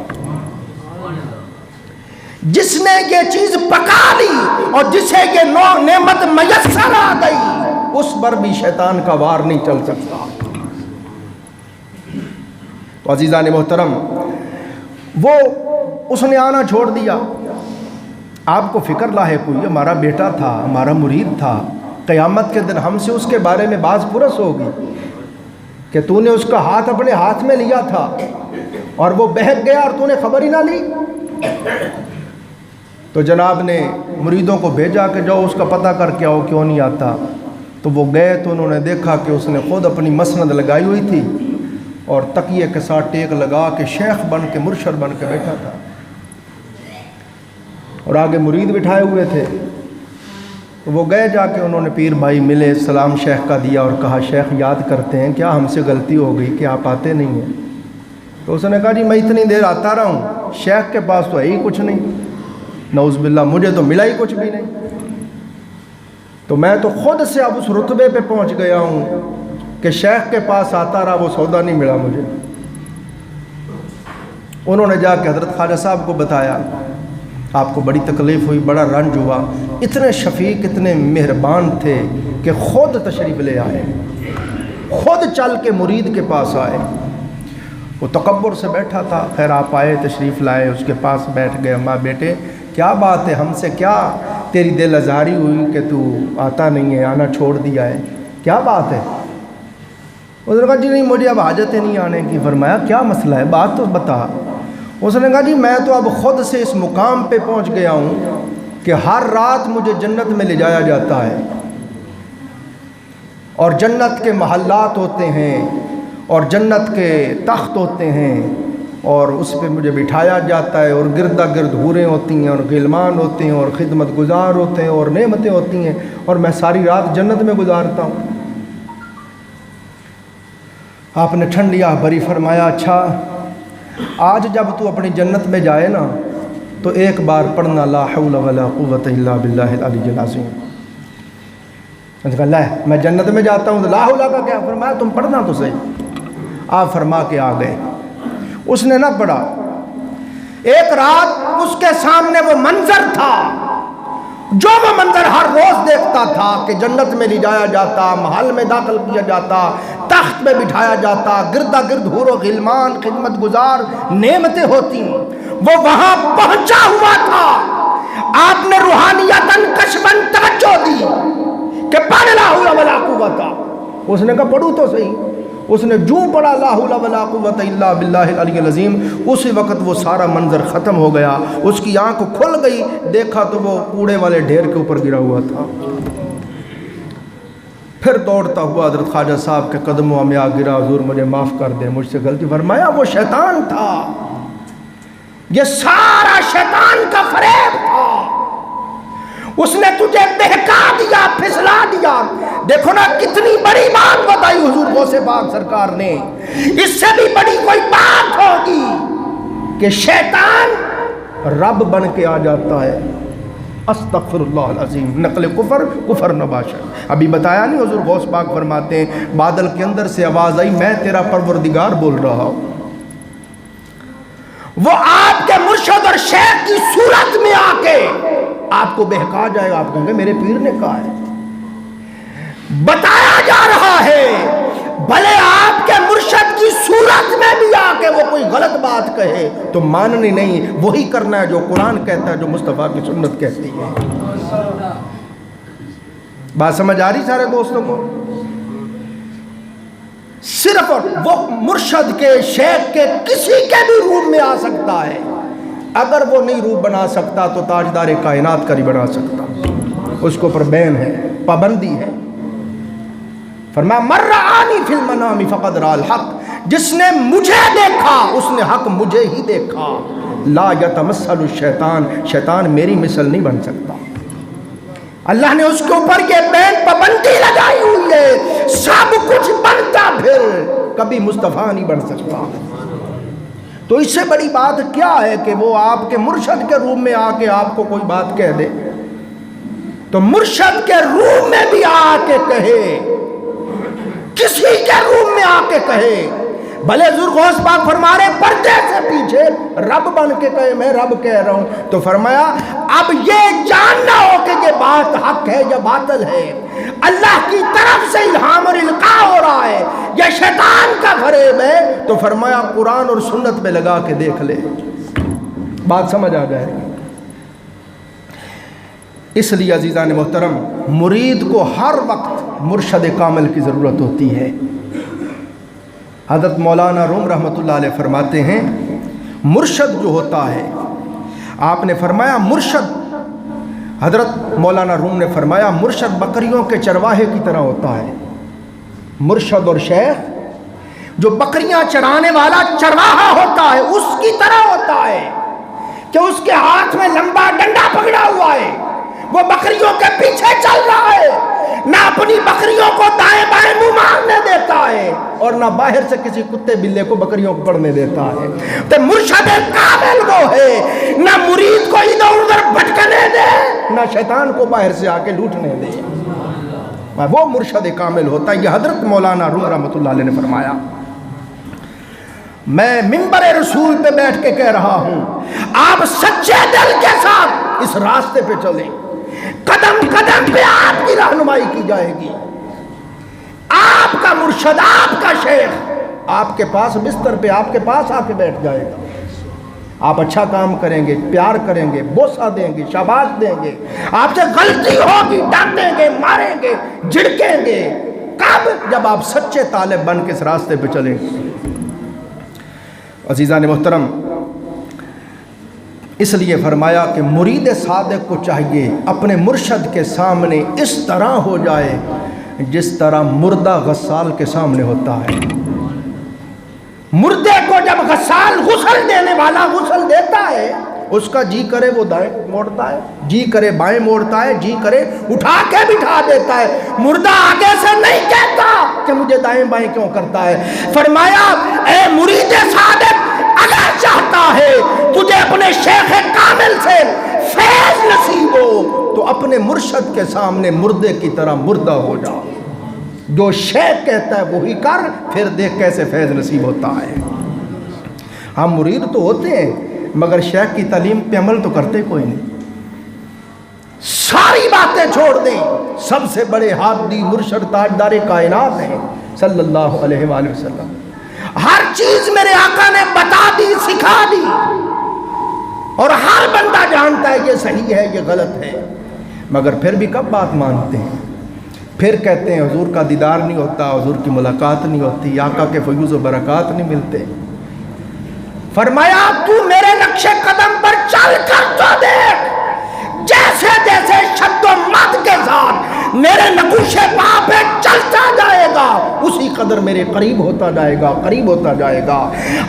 جس نے یہ چیز پکا لی اور جسے یہ نعمت میسر آ گئی، اس پر بھی شیطان کا وار نہیں چل سکتا۔ تو عزیزان محترم، وہ اس نے آنا چھوڑ دیا۔ آپ کو فکر لاحق ہوئی، ہمارا بیٹا تھا، ہمارا مرید تھا، قیامت کے دن ہم سے اس کے بارے میں باز پرس ہوگی کہ تو نے اس کا ہاتھ اپنے ہاتھ میں لیا تھا اور وہ بہک گیا اور تو نے خبر ہی نہ لی۔ تو جناب نے مریدوں کو بھیجا کہ جاؤ اس کا پتہ کر کے آؤ کیوں نہیں آتا۔ تو وہ گئے تو انہوں نے دیکھا کہ اس نے خود اپنی مسند لگائی ہوئی تھی اور تکیے کے ساتھ ٹیک لگا کے شیخ بن کے، مرشد بن کے بیٹھا تھا، اور آگے مرید بٹھائے ہوئے تھے۔ تو وہ گئے، جا کے انہوں نے پیر بھائی ملے، سلام شیخ کا دیا اور کہا شیخ یاد کرتے ہیں کیا ہم سے غلطی ہو گئی کہ آپ آتے نہیں ہیں؟ تو اس نے کہا جی میں اتنی دیر آتا رہا ہوں، شیخ کے پاس تو ہے ہی کچھ نہیں، نعوذ باللہ مجھے تو ملا ہی کچھ بھی نہیں، تو میں تو خود سے اب اس رتبے پہ پہنچ گیا ہوں کہ شیخ کے پاس آتا رہا، وہ سودا نہیں ملا مجھے۔ انہوں نے جا کے حضرت خواجہ صاحب کو بتایا، آپ کو بڑی تکلیف ہوئی، بڑا رنج ہوا۔ اتنے شفیق، اتنے مہربان تھے کہ خود تشریف لے آئے، خود چل کے مرید کے پاس آئے۔ وہ تکبر سے بیٹھا تھا، خیر آپ آئے، تشریف لائے، اس کے پاس بیٹھ گئے۔ اماں بیٹے کیا بات ہے، ہم سے کیا تیری دل آزاری ہوئی کہ تو آتا نہیں ہے، آنا چھوڑ دیا ہے، کیا بات ہے؟ اس نے کہا جی نہیں مجھے اب حاجت نہیں آنے کی۔ فرمایا کیا مسئلہ ہے، بات تو بتا۔ اس نے کہا جی میں تو اب خود سے اس مقام پہ پہنچ گیا ہوں کہ ہر رات مجھے جنت میں لے جایا جاتا ہے، اور جنت کے محلات ہوتے ہیں اور جنت کے تخت ہوتے ہیں، اور اس پہ مجھے بٹھایا جاتا ہے اور گردا گرد حوریں ہوتی ہیں اور غلمان ہوتے ہیں اور خدمت گزار ہوتے ہیں اور نعمتیں ہوتی ہیں اور میں ساری رات جنت میں گزارتا ہوں۔ آپ نے ٹھنڈیا بری فرمایا اچھا آج جب تو اپنی جنت میں جائے نا تو ایک بار پڑھنا لا حول ولا قوت الا باللہ العلی العظیم۔ میں نے کہا لے میں جنت میں جاتا ہوں تو لا حول کا کیا؟ فرمایا تم پڑھنا تو صحیح۔ آپ فرما کے آ گئے، اس نے نہ پڑھا۔ ایک رات اس کے سامنے وہ منظر تھا جو وہ منظر ہر روز دیکھتا تھا کہ جنت میں لے جایا جاتا، محل میں داخل کیا جاتا، تخت میں بٹھایا جاتا، گردا گرد حور و غلمان خدمت گزار نعمتیں ہوتی، وہ وہاں پہنچا ہوا تھا۔ آپ نے روحانیتاً کشفاً توجہ دی کہ پڑھ لا حول ولا قوت۔ اس نے کہا پڑھوں تو صحیح۔ اس نے جو پڑھا لا حول ولا قوت الا باللہ العلی العظیم، اسی وقت وہ سارا منظر ختم ہو گیا۔ اس کی آنکھ کھل گئی، دیکھا تو وہ کوڑے والے ڈھیر کے اوپر گرا ہوا تھا۔ پھر دوڑتا ہوا حضرت خواجہ صاحب کے قدموں میں آ گرا، حضور مجھے معاف کر دیں، مجھ سے غلطی۔ فرمایا وہ شیطان تھا، یہ سارا شیطان کا فریب تھا، اس نے تجھے بہکا دیا، پھسلا دیا۔ دیکھو نا کتنی بڑی بات بتائی حضور غوث پاک سرکار نے، اس سے بھی بڑی کوئی بات ہوگی کہ شیطان رب بن کے آ جاتا ہے۔ استغفر اللہ العظیم، نقل کفر نباشا۔ ابھی بتایا نہیں حضور غوث پاک فرماتے ہیں بادل کے اندر سے آواز آئی میں تیرا پروردگار بول رہا ہوں۔ وہ آپ کے مرشد اور شیخ کی صورت میں آ کے آپ کو بہکا جائے گا، آپ کہیں گے میرے پیر نے کہا ہے، بتایا جا رہا ہے۔ بھلے آپ کے مرشد کی صورت میں بھی آ کے وہ کوئی غلط بات کہے تو ماننی نہیں، وہی کرنا ہے جو قرآن کہتا ہے، جو مصطفیٰ کی سنت کہتی ہے۔ بات سمجھ آ رہی سارے دوستوں کو؟ صرف وہ مرشد کے شیخ کے کسی کے بھی روپ میں آ سکتا ہے، اگر وہ نہیں روپ بنا سکتا تو تاجدار کائنات کا نہیں بنا سکتا، اس کو پر بین ہے، پابندی ہے۔ فرمایا من رآنی فی المنام فقد رأى الحق، جس نے مجھے دیکھا اس نے حق مجھے ہی دیکھا۔ لا یتمثل الشیطان، شیطان میری مثل نہیں بن سکتا۔ اللہ نے اس کے اوپر یہ بین پابندی لگائی ہوئی ہے، سب کچھ بنتا پھر کبھی مصطفیٰ نہیں بن سکتا۔ تو اس سے بڑی بات کیا ہے کہ وہ آپ کے مرشد کے روم میں آ کے آپ کو کوئی بات کہہ دے؟ تو مرشد کے روم میں بھی آ کے کہے، کسی کے روم میں آ کے کہے، بھلے حضور غوث پاک فرما رہے پردے سے پیچھے رب بن کے کہے میں رب کہہ رہا ہوں، تو فرمایا اب یہ جاننا ہو کہ یہ بات حق ہے یا باطل ہے، اللہ کی طرف سے الہام اور القاء ہو رہا ہے یا شیطان کا فریب ہے، تو فرمایا قرآن اور سنت میں لگا کے دیکھ لے، بات سمجھ آ جائے گی۔ اس لیے عزیزان محترم مرید کو ہر وقت مرشد کامل کی ضرورت ہوتی ہے۔ حضرت مولانا روم رحمۃ اللہ علیہ فرماتے ہیں مرشد جو ہوتا ہے، آپ نے فرمایا مرشد، حضرت مولانا روم نے فرمایا مرشد بکریوں کے چرواہے کی طرح ہوتا ہے۔ مرشد اور شیخ جو بکریاں چرانے والا چرواہا ہوتا ہے اس کی طرح ہوتا ہے کہ اس کے ہاتھ میں لمبا ڈنڈا پکڑا ہوا ہے، وہ بکریوں کے پیچھے چل رہا ہے، نہ اپنی بکریوں کو دائیں بائیں منہ مارنے دیتا ہے اور نہ باہر سے کسی کتے بلے کو بکریوں کو پڑنے دیتا ہے۔ تو مرشد کامل وہ ہے، نہ مرید کو ادھر ادھر بھٹکنے دے، نہ شیطان کو باہر سے آ کے لوٹنے دے، وہ مرشد کامل ہوتا ہے۔ یہ حضرت مولانا روم رحمۃ اللہ علیہ نے فرمایا۔ میں منبر رسول پہ بیٹھ کے کہہ رہا ہوں آپ سچے دل کے ساتھ اس راستے پہ چلیں، قدم قدم پہ آپ کی رہنمائی کی جائے گی، آپ کا مرشد آپ کا شیخ آپ کے پاس بستر پہ آپ کے پاس آ کے بیٹھ جائے گا، آپ اچھا کام کریں گے، پیار کریں گے، بوسہ دیں گے، شاباش دیں گے، آپ سے غلطی ہوگی ڈانٹیں گے، ماریں گے، جھڑکیں گے، کب؟ جب آپ سچے طالب بن کے اس راستے پہ چلیں گے۔ عزیزان محترم اس لیے فرمایا کہ مرید صادق کو چاہیے اپنے مرشد کے سامنے اس طرح ہو جائے جس طرح مردہ غسال کے سامنے ہوتا ہے۔ مردے کو جب غسال غسل دینے والا غسل دیتا ہے، اس کا جی کرے وہ دائیں موڑتا ہے، جی کرے بائیں موڑتا ہے، جی کرے اٹھا کے بٹھا دیتا ہے۔ مردہ آگے سے نہیں کہتا کہ مجھے دائیں بائیں کیوں کرتا ہے۔ فرمایا اے مرید صادق، اگر چاہتا ہے تجھے اپنے شیخ کامل سے فیض نصیب ہو تو اپنے مرشد کے سامنے مردے کی طرح مردہ ہو جا، جو شیخ کہتا ہے وہی کر، پھر دیکھ کیسے فیض نصیب ہوتا ہے۔ ہم مرید تو ہوتے ہیں مگر شیخ کی تعلیم پہ عمل تو کرتے کوئی نہیں۔ ساری باتیں چھوڑ دیں، سب سے بڑے ہادی مرشد تاجدار کائنات ہیں صلی اللہ علیہ وآلہ وسلم۔ ہر چیز میرے آقا نے بتا دی، سکھا دی، اور ہر بندہ جانتا ہے یہ صحیح ہے یہ غلط ہے، مگر پھر بھی کب بات مانتے ہیں؟ پھر کہتے ہیں حضور کا دیدار نہیں ہوتا، حضور کی ملاقات نہیں ہوتی، آقا کے فیوز و برکات نہیں ملتے۔ فرمایا تو میرے نقش قدم پر چل کر تو دیکھ، جیسے جیسے شد و مد کے ساتھ میرے نقوش پا پہ چلتا جائے گا اسی قدر میرے قریب ہوتا جائے گا، قریب ہوتا جائے گا،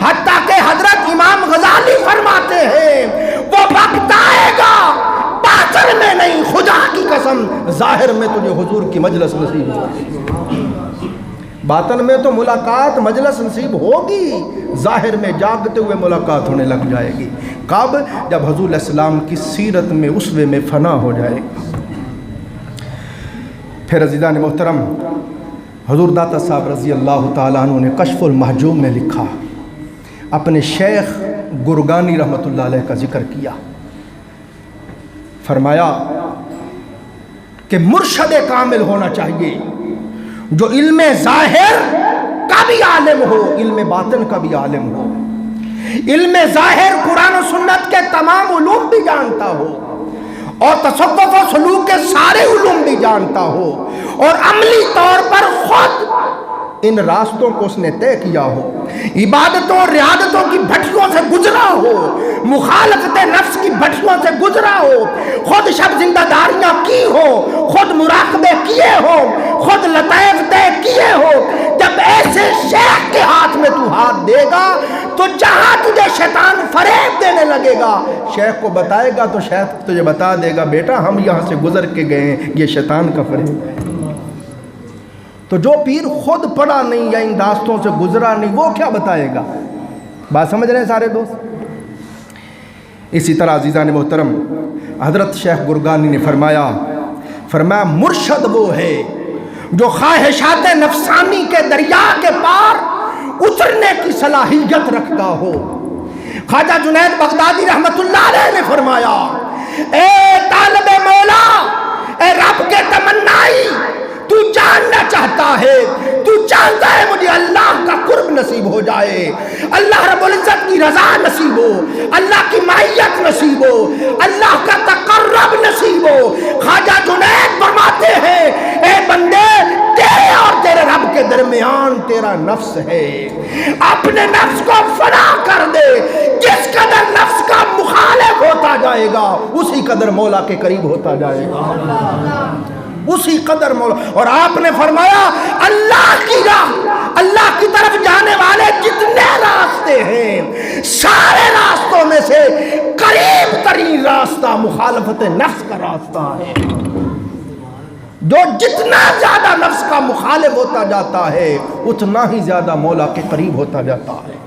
حتیٰ کہ حضرت امام غزالی فرماتے ہیں وہ وقت آئے گا باطن میں نہیں، خدا کی قسم ظاہر میں تجھے حضور کی مجلس نصیب ہوگی۔ باطن میں تو ملاقات مجلس نصیب ہوگی، ظاہر میں جاگتے ہوئے ملاقات ہونے لگ جائے گی۔ کب؟ جب حضور علیہ السلام کی سیرت میں اسوے میں فنا ہو جائے گی۔ پھر عزیزان محترم، حضور داتا صاحب رضی اللہ تعالیٰ عنہ نے کشف المحجوم میں لکھا، اپنے شیخ گرگانی رحمۃ اللہ علیہ کا ذکر کیا۔ فرمایا کہ مرشد کامل ہونا چاہیے جو علم ظاہر کا بھی عالم ہو، علم باطن کا بھی عالم ہو، علم ظاہر قرآن و سنت کے تمام علوم بھی جانتا ہو، اور تصوف و سلوک کے سارے علوم بھی جانتا ہو، اور عملی طور پر خود ان راستوں کو اس نے طے کیا ہو، عبادتوں اور ریاضتوں کی بھٹیوں سے گزرا ہو، مخالفت نفس کی بھٹیوں سے گزرا ہو، خود شب زندہ داریاں کی ہو، خود مراقبے کیے ہو، خود لطائف طے کیے ہو۔ جب ایسے شیخ کے ہاتھ میں تو ہاتھ دے گا تو جہاں تجھے شیطان فریب دینے لگے گا، شیخ کو بتائے گا تو شیخ تجھے بتا دے گا بیٹا ہم یہاں سے گزر کے گئے ہیں، یہ شیطان کا فریب ہے۔ تو جو پیر خود پڑھا نہیں یا ان راستوں سے گزرا نہیں وہ کیا بتائے گا؟ بات سمجھ رہے ہیں سارے دوست؟ اسی طرح عزیزان محترم، حضرت شیخ گرگانی نے فرمایا مرشد وہ ہے جو خواہشات نفسانی کے دریا کے پار اترنے کی صلاحیت رکھتا ہو۔ خواجہ جنید بغدادی رحمت اللہ علیہ نے فرمایا اے طالب مولا، اے رب کے تمنائی، تو جاننا چاہتا ہے، تو چاہتا ہے مجھے اللہ کا قرب نصیب ہو جائے، اللہ رب العزت کی رضا نصیب ہو، اللہ کی معیت نصیب ہو، اللہ کا تقرب نصیب ہو۔ خواجہ جنید فرماتے ہیں اے بندے، تیرے اور تیرے رب کے درمیان تیرا نفس ہے، اپنے نفس کو فنا کر دے، جس قدر نفس کا مخالف ہوتا جائے گا اسی قدر مولا کے قریب ہوتا جائے گا، اسی قدر مولا۔ اور آپ نے فرمایا اللہ کی راہ، اللہ کی طرف جانے والے جتنے راستے ہیں سارے راستوں میں سے قریب ترین راستہ مخالفت نفس کا راستہ ہے۔ جو جتنا زیادہ نفس کا مخالف ہوتا جاتا ہے اتنا ہی زیادہ مولا کے قریب ہوتا جاتا ہے۔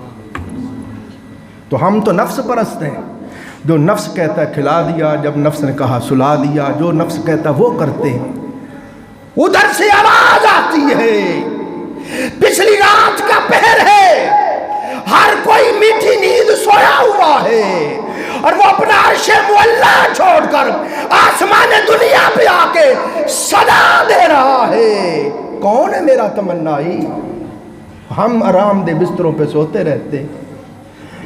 تو ہم تو نفس پرست ہیں، جو نفس کہتا ہے کھلا دیا، جب نفس نے کہا سلا دیا، جو نفس کہتا ہے وہ کرتے ہیں۔ ادھر سے آواز آتی ہے پچھلی رات کا پہر ہے، ہر کوئی میٹھی نیند سویا ہوا ہے، اور وہ اپنا عرش معلا چھوڑ کر آسمان دنیا پہ آ کے صدا دے رہا ہے، کون ہے میرا تمنائی؟ ہم آرام دہ بستروں پہ سوتے رہتے،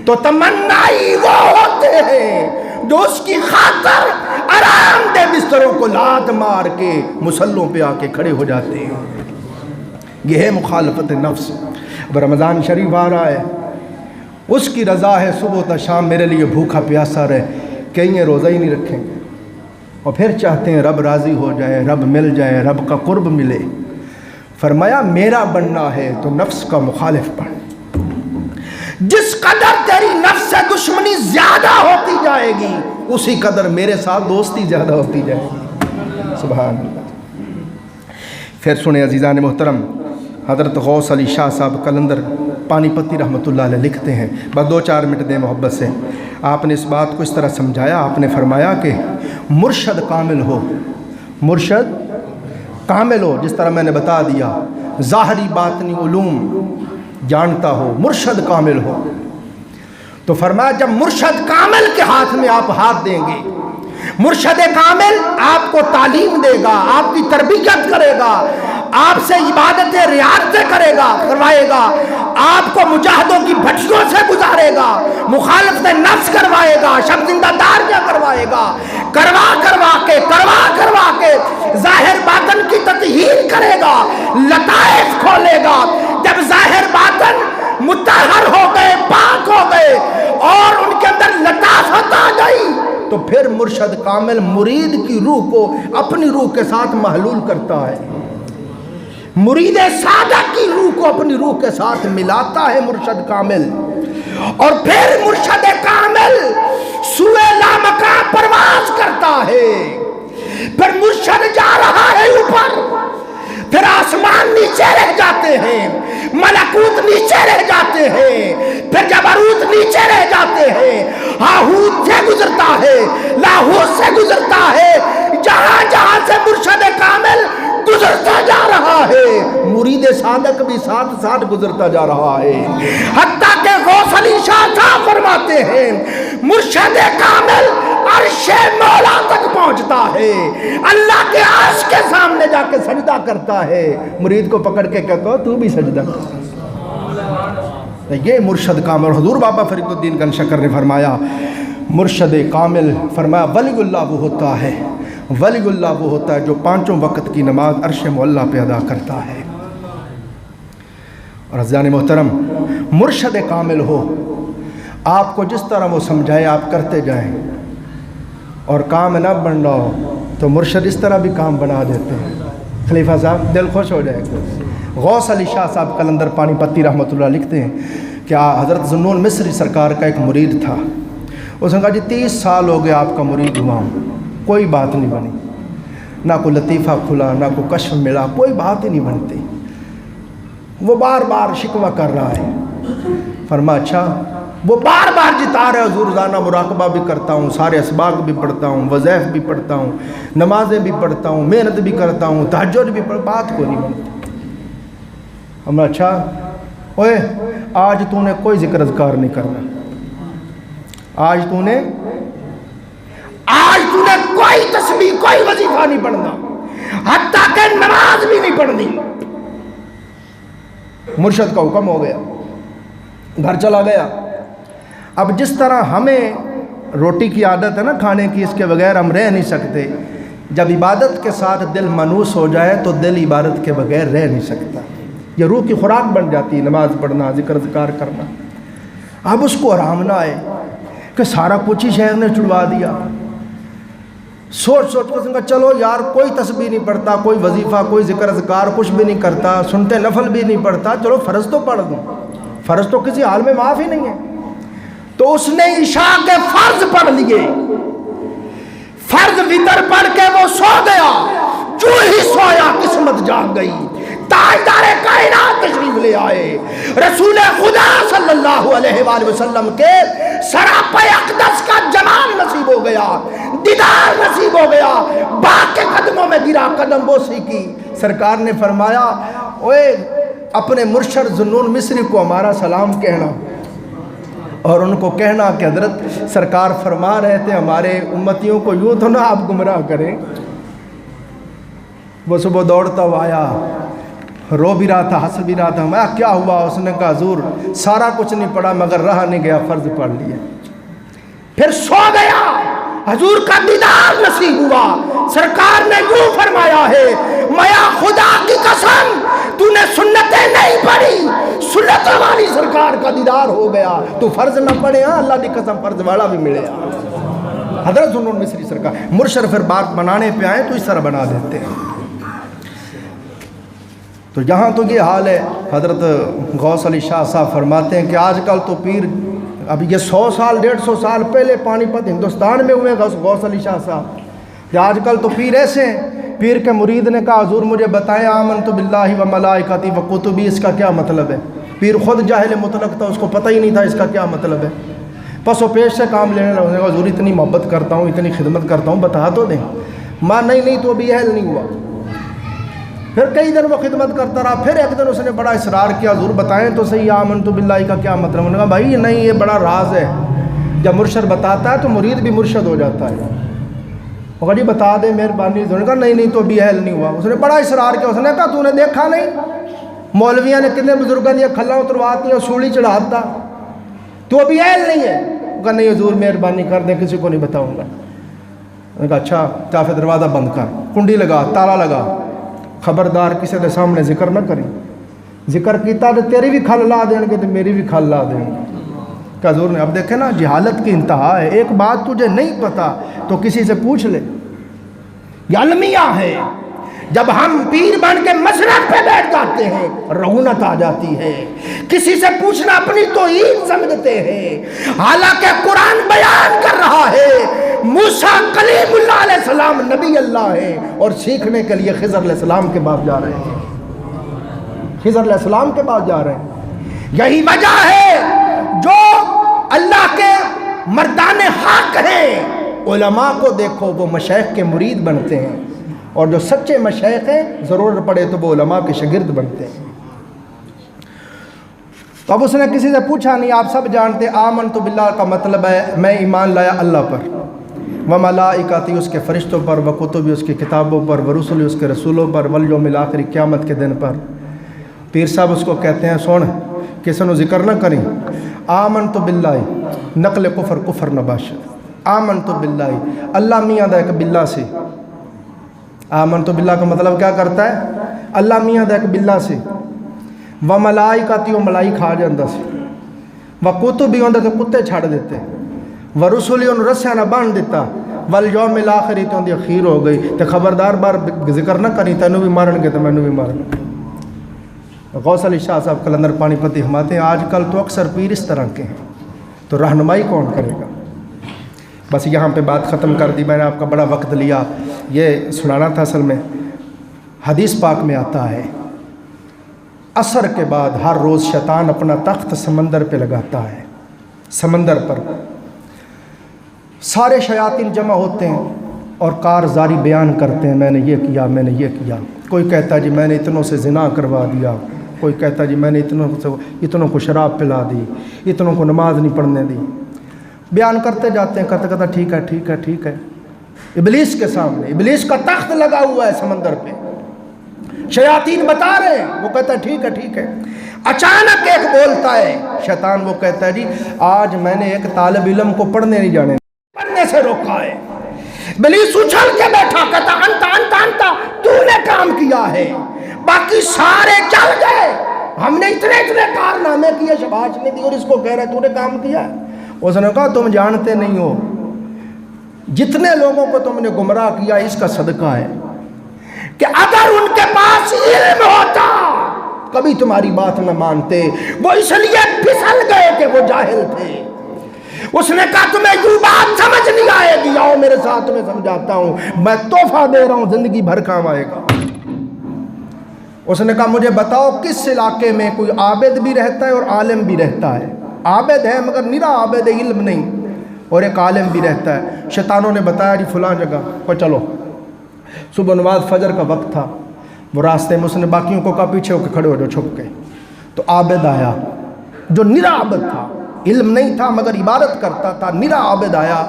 تو تمنائی وہ ہوتے ہیں جو اس کی خاطر آرام دہ بستروں کو لات مار کے مسلوں پہ آ کے کھڑے ہو جاتے ہیں۔ یہ ہے مخالفت نفس۔ اب رمضان شریف آ رہا ہے، اس کی رضا ہے صبح تا شام میرے لیے بھوکا پیاسا رہے، کہیں یہ روزہ ہی نہیں رکھیں گے، اور پھر چاہتے ہیں رب راضی ہو جائے، رب مل جائے، رب کا قرب ملے۔ فرمایا میرا بننا ہے تو نفس کا مخالف بن، جس قدر تیری نفس سے دشمنی زیادہ ہوتی جائے گی اسی قدر میرے ساتھ دوستی زیادہ ہوتی جائے گی. سبحان اللہ. پھر سنیں عزیزان محترم، حضرت غوث علی شاہ صاحب قلندر پانی پتی رحمۃ اللہ علیہ لکھتے ہیں، بس 2-4 منٹ دیں محبت سے. آپ نے اس بات کو اس طرح سمجھایا، آپ نے فرمایا کہ مرشد کامل ہو، مرشد کامل ہو، جس طرح میں نے بتا دیا ظاہری باطنی علوم جانتا ہو، مرشد کامل ہو. تو فرمایا جب مرشد کامل کے ہاتھ میں آپ ہاتھ دیں گے، مرشد کامل آپ کو تعلیم دے گا، آپ کی تربیت کرے گا، آپ سے عبادتیں ریاضتیں کروائے گا، آپ کو مجاہدوں کی بھٹیوں سے گزارے گا، مخالفت نفس کروائے گا، شب زندہ داریاں کروائے گا، کروا کے ظاہر باطن کی تطہیر کرے گا، لطائف کھولے گا. جب ظاہر باطن مطہر ہو گئے، پاک ہو گئے اور ان کے اندر لطافت آ گئی تو پھر مرشد کامل مرید کی روح کو اپنی روح کے ساتھ محلول کرتا ہے، مرید صادق کی روح کو اپنی روح کے ساتھ ملاتا ہے مرشد کامل. اور پھر مرشد کامل سوئے لامکان پرواز کرتا ہے. پھر مرشد جا رہا ہے اوپر، پھر آسمان نیچے رہ جاتے ہیں، ملکوت نیچے رہ جاتے ہیں، پھر جبروت نیچے رہ جاتے ہیں، ہاہوت سے گزرتا ہے، لاہوت سے گزرتا ہے، جہاں جہاں سے مرشد کامل گزرتا جا رہا ہے مرید صادق بھی ساتھ ساتھ گزرتا جا رہا ہے. حتیٰ کہ غوث علی شاہ صاحب فرماتے ہیں مرشد کامل عرش مولا تک پہنچتا ہے، اللہ کے عرش کے سامنے جا کے سجدہ کرتا ہے، مرید کو پکڑ کے کہتا ہو تو بھی سجدہ کر. یہ مرشد کامل. حضور بابا فرید الدین گنشکر نے فرمایا مرشد کامل، فرمایا ولی اللہ وہ ہوتا ہے، ولی اللہ وہ ہوتا ہے جو 5 وقت کی نماز عرش مولا پہ ادا کرتا ہے. اور عزیزان محترم، مرشد کامل ہو، آپ کو جس طرح وہ سمجھائے آپ کرتے جائیں، اور کام نہ بن رہا ہو تو مرشد اس طرح بھی کام بنا دیتے ہیں. خلیفہ صاحب دل خوش ہو جائے گا. غوث علی شاہ صاحب قلندر پانی پتی رحمۃ اللہ لکھتے ہیں کہ حضرت ذوالنون مصری سرکار کا ایک مرید تھا. اس نے کہا جی 30 سال ہو گئے آپ کا مرید ہوا ہوں، کوئی بات نہیں بنی، نہ کوئی لطیفہ کھلا، نہ کوئی کشف ملا، کوئی بات ہی نہیں بنتی. وہ بار بار شکوہ کر رہا ہے. فرمایا اچھا، وہ بار بار جتا رہے حضور، روزانہ مراقبہ بھی کرتا ہوں، سارے اسباق بھی پڑھتا ہوں، وظائف بھی پڑھتا ہوں، نمازیں بھی پڑھتا ہوں، محنت بھی کرتا ہوں، تہجد بھی بات کو نہیں بنتی. ہمارا اچھا اوے آج تو نے کوئی ذکر اذکار نہیں کرنا، آج تو نے کوئی تسبیح کوئی وظیفہ نہیں پڑھنا، حتیٰ کہ نماز بھی نہیں پڑھنی. مرشد کا حکم ہو گیا، گھر چلا گیا. اب جس طرح ہمیں روٹی کی عادت ہے نا کھانے کی، اس کے بغیر ہم رہ نہیں سکتے، جب عبادت کے ساتھ دل مانوس ہو جائے تو دل عبادت کے بغیر رہ نہیں سکتا. یہ روح کی خوراک بن جاتی ہے، نماز پڑھنا، ذکر اذکار کرنا. اب اس کو آرام نہ آئے کہ سارا کچھ ہی شہر نے چھڑوا دیا. سوچ کر چلو یار کوئی تسبیح نہیں پڑھتا، کوئی وظیفہ، کوئی ذکر اذکار کچھ بھی نہیں کرتا، سنتے نفل بھی نہیں پڑھتا، چلو فرض تو پڑھ دوں. فرض تو کسی حال میں معاف ہی نہیں ہے. تو اس نے عشاء کے فرض پڑھ لیے، فرض وتر پڑھ کے وہ سو گیا. جو ہی سویا قسمت جاگ گئی، تاجدار کائنات تشریف لے آئے. رسول خدا صلی اللہ علیہ وآلہ وسلم کے سراپے اقدس کا جمال نصیب ہو گیا، دیدار نصیب ہو گیا. باپ کے قدموں میں گرا، قدم بوسی کی. سرکار نے فرمایا اوے اپنے مرشد ذوالنون مصری کو ہمارا سلام کہنا، اور ان کو کہنا کہ حضرت سرکار فرما رہے تھے ہمارے امتیوں کو یوں تو نہ آپ گمراہ کریں. وہ صبح دوڑتا ہوا آیا، رو بھی رہا تھا، ہنس بھی رہا تھا. میں کیا ہوا؟ اس نے کہا حضور سارا کچھ نہیں پڑھا مگر رہا نہیں گیا، فرض پڑھ لیا. پھر سو گیا، حضور کا دیدار نصیب ہوا. سرکار نے یوں فرمایا ہے میاں خدا کی قسم تو نے سنتیں نہیں پڑھی، سنتوں والی سرکار کا دیدار ہو گیا. تو فرض نہ پڑھے، ہاں اللہ کی قسم فرض والا بھی ملے. حضرت ذوالنون مصری سرکار مرشد پھر بات بنانے پہ آئے تو اس طرح بنا دیتے ہیں. تو یہاں تو یہ حال ہے. حضرت غوث علی شاہ صاحب فرماتے ہیں کہ آج کل تو پیر، اب یہ 100 سال 150 سال پہلے پانی پت ہندوستان میں ہوئے غوث علی شاہ صاحب، کہ آج کل تو پیر ایسے ہیں. پیر کے مرید نے کہا حضور مجھے بتائیں آمنت باللہ و ملائکتی و کتبی، اس کا کیا مطلب ہے؟ پیر خود جاہل مطلق تھا، اس کو پتہ ہی نہیں تھا اس کا کیا مطلب ہے. پس و پیش سے کام لینے لگا. حضور اتنی محبت کرتا ہوں، اتنی خدمت کرتا ہوں، بتا تو دیں. ماں نہیں تو ابھی اہل نہیں ہوا. پھر کئی دن وہ خدمت کرتا رہا. پھر ایک دن اس نے بڑا اصرار کیا حضور بتائیں تو صحیح آمنت باللہ کا کیا مطلب. انہوں نے کہا بھائی نہیں، یہ بڑا راز ہے، جب مرشد بتاتا ہے تو مرید بھی مرشد ہو جاتا ہے. وہ کہا جی بتا دے مہربانی. انہوں نے کہا نہیں تو ابھی اہل نہیں ہوا. اس نے بڑا اصرار کیا. اس نے کہا تو نے دیکھا نہیں مولویاں نے کتنے بزرگوں نے کھلا اترواتی ہیں، سولی چڑھاتا، تو ابھی اہل نہیں ہے. وہ کہا نہیں حضور مہربانی کر دیں، کسی کو نہیں بتاؤں گا. انہوں نے کہا اچھا چافے دروازہ بند کر، کنڈی لگا، تالا لگا، خبردار کسی کے سامنے ذکر نہ کریں. ذکر کیتا تو تیری بھی کھل لا دیں گے تو میری بھی کھل لا دیں گے. کہ حضور نے اب دیکھیں نا جہالت کی انتہا ہے. ایک بات تجھے نہیں پتا تو کسی سے پوچھ لے. یہ المیہ ہے. جب ہم پیر بن کے مسرت پہ بیٹھ جاتے ہیں رعونت آ جاتی ہے. کسی سے پوچھنا اپنی توہین سمجھتے ہیں، حالانکہ قرآن بیان کر رہا ہے موسیٰ کلیم اللہ علیہ السلام نبی اللہ ہے، اور سیکھنے کے لیے خضر علیہ السلام کے پاس جا رہے ہیں. خضر علیہ السلام کے پاس جا رہے ہیں. یہی وجہ ہے جو اللہ کے مردان حق ہیں علماء کو دیکھو وہ مشائخ کے مرید بنتے ہیں، اور جو سچے مشائخ ہیں ضرورت پڑے تو وہ علماء کے شاگرد بنتے ہیں. تو اب اس نے کسی سے پوچھا نہیں. آپ سب جانتے آمنت باللہ کا مطلب ہے میں ایمان لایا اللہ پر، و ملائکتی اس کے فرشتوں پر، و کتبی اس کی کتابوں پر، و رسولی اس کے رسولوں پر، والیوم الاخر قیامت کے دن پر. پیر صاحب اس کو کہتے ہیں سن کسی نے ذکر نہ کریں. آمنت باللہ نقل کفر نہ باشد. آمنت باللہ اللہ میاں دا ایک باللہ سے. آمنت باللہ کا مطلب کیا کرتا ہے؟ اللہ میاں دا ایک باللہ سے. و ملائکتی و ملائک آ جاندہ سے. و کتبی ہوندہ تو کتے چھاڑ دیتے. و رسولی ان رسیاں نہ باندھ دیتا. والیوم الاخر تو اندی اخیر ہو گئی تو خبردار بار ذکر نہ کریں تینوں بھی مارن گے تو میں نے بھی مارن گے. غوث علی شاہ صاحب قلندر پانی پتی ہماتے ہیں. آج کل تو اکثر پیر اس طرح کے ہیں، تو رہنمائی کون کرے گا؟ بس یہاں پہ بات ختم کر دی. میں نے آپ کا بڑا وقت لیا، یہ سنانا تھا. اصل میں حدیث پاک میں آتا ہے عصر کے بعد ہر روز شیطان اپنا تخت سمندر پہ لگاتا ہے. سمندر پر سارے شیاطین جمع ہوتے ہیں اور کارزاری بیان کرتے ہیں، میں نے یہ کیا، میں نے یہ کیا. کوئی کہتا جی میں نے اتنوں سے زنا کروا دیا، کوئی کہتا جی میں نے اتنوں کو شراب پلا دی، اتنوں کو نماز نہیں پڑھنے دی. بیان کرتے جاتے ہیں، کرتے کرتے ٹھیک ہے ٹھیک ہے ٹھیک ہے. ابلیس کے سامنے ابلیس کا تخت لگا ہوا ہے سمندر پہ، شیاطین بتا رہے ہیں، وہ کہتا ہے ٹھیک ہے ٹھیک ہے. اچانک ایک بولتا ہے شیطان، وہ کہتا ہے جی آج میں نے ایک طالب علم کو پڑھنے نہیں جانے پڑھنے سے روکا ہے. ابلیس اچھل کے بیٹھا، کہتا انتا تو نے کام کیا ہے، باقی سارے چل گئے، ہم نے اتنے کارنامے کیے، شاباش نہیں دی، اور اس کو کہہ رہے تو نے کام کیا. اس نے کہا تم جانتے نہیں ہو جتنے لوگوں کو تم نے گمراہ کیا اس کا صدقہ ہے کہ اگر ان کے پاس علم ہوتا کبھی تمہاری بات نہ مانتے، وہ اس لیے پھسل گئے کہ وہ جاہل تھے. اس نے کہا تمہیں یوں بات سمجھ نہیں آئے گی، آؤ میرے ساتھ تمہیں سمجھاتا ہوں، میں تحفہ دے رہا ہوں زندگی بھر کام آئے گا. اس نے کہا مجھے بتاؤ کس علاقے میں کوئی عابد بھی رہتا ہے اور عالم بھی رہتا ہے؟ عابد ہے مگر نرا عابد ہے، علم نہیں، اور ایک عالم بھی رہتا ہے. شیطانوں نے بتایا جی فلاں جگہ کو چلو. صبح نماز فجر کا وقت تھا، وہ راستے میں اس نے باقیوں کو کہا پیچھے ہو کے کھڑے ہو جاؤ چھپ کے. تو عابد آیا جو نرا عابد تھا، علم نہیں تھا مگر عبادت کرتا تھا، نرا عابد آیا.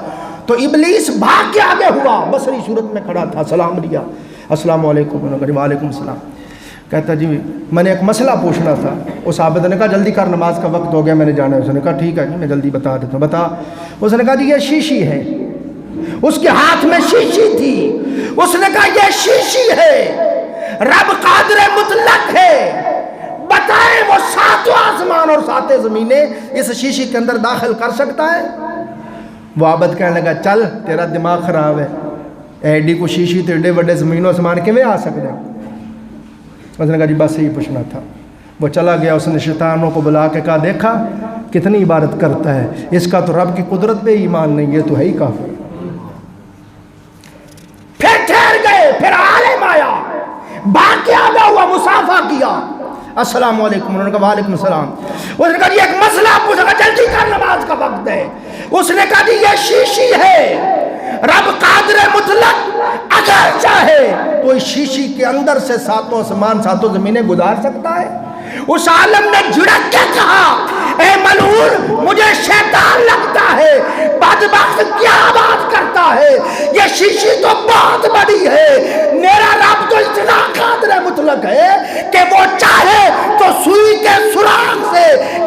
تو ابلیس بھاگ کے آگے ہوا، بصری صورت میں کھڑا تھا، سلام لیا، السلام علیکم. وعلیکم السلام. کہتا جی میں نے ایک مسئلہ پوچھنا تھا. اس عابد نے کہا جلدی کر نماز کا وقت ہو گیا میں نے جانا ہے. اس نے کہا ٹھیک ہے جی میں جلدی بتا دیتا ہوں، بتا. اس نے کہا جی یہ شیشی ہے. اس کے ہاتھ میں شیشی تھی. اس نے کہا یہ شیشی ہے، رب قادر مطلق ہے، بتائیں وہ 7 آسمان اور 7 زمینیں اس شیشی کے اندر داخل کر سکتا ہے؟ وہ عابد کہنے لگا چل تیرا دماغ خراب ہے، ایڈی کو شیشی تو ایڈے بڑے زمین و آسمان کیویں آ سکتے ہیں؟ اس نے کہا جی بس یہی پوچھنا تھا۔ وہ چلا گیا، اس نے شیطانوں کو بلا کے کہا دیکھا کتنی عبادت کرتا ہے، اس کا تو رب کی قدرت پہ ایمان نہیں، یہ تو ہے ہی کافر۔ پھر ٹھہر گئے، پھر عالم آیا، باقی آگا ہوا، مصافحہ کیا، السلام علیکم، انہوں نے کہا وعلیکم السلام۔ اس نے کہا جی ایک مسئلہ پوچھا، جلدی کر نماز کا وقت ہے۔ اس نے کہا جی یہ شیشی ہے، رب قادر مطلق اگر چاہے تو اس شیشی کے اندر سے ساتوں آسمان ساتوں زمینیں گزار سکتا ہے۔ اس عالم نے جھڑک کے کہا اے ملعون مجھے شیطان لگتا ہے، بدبخت کیا بات کرتا ہے، یہ شیشی تو بہت بڑی ہے، میرا رب تو اتنا قادر مطلق ہے کہ وہ چاہے تو سوئی کے سراغ سے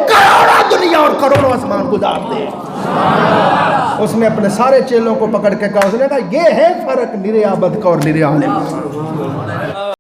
کروڑوں دنیا اور کروڑوں آسمان گزار دے۔ اس نے اپنے سارے چیلوں کو پکڑ کے کہا، اس نے کہا یہ ہے فرق نرے عابد کا اور نرے عالم کا۔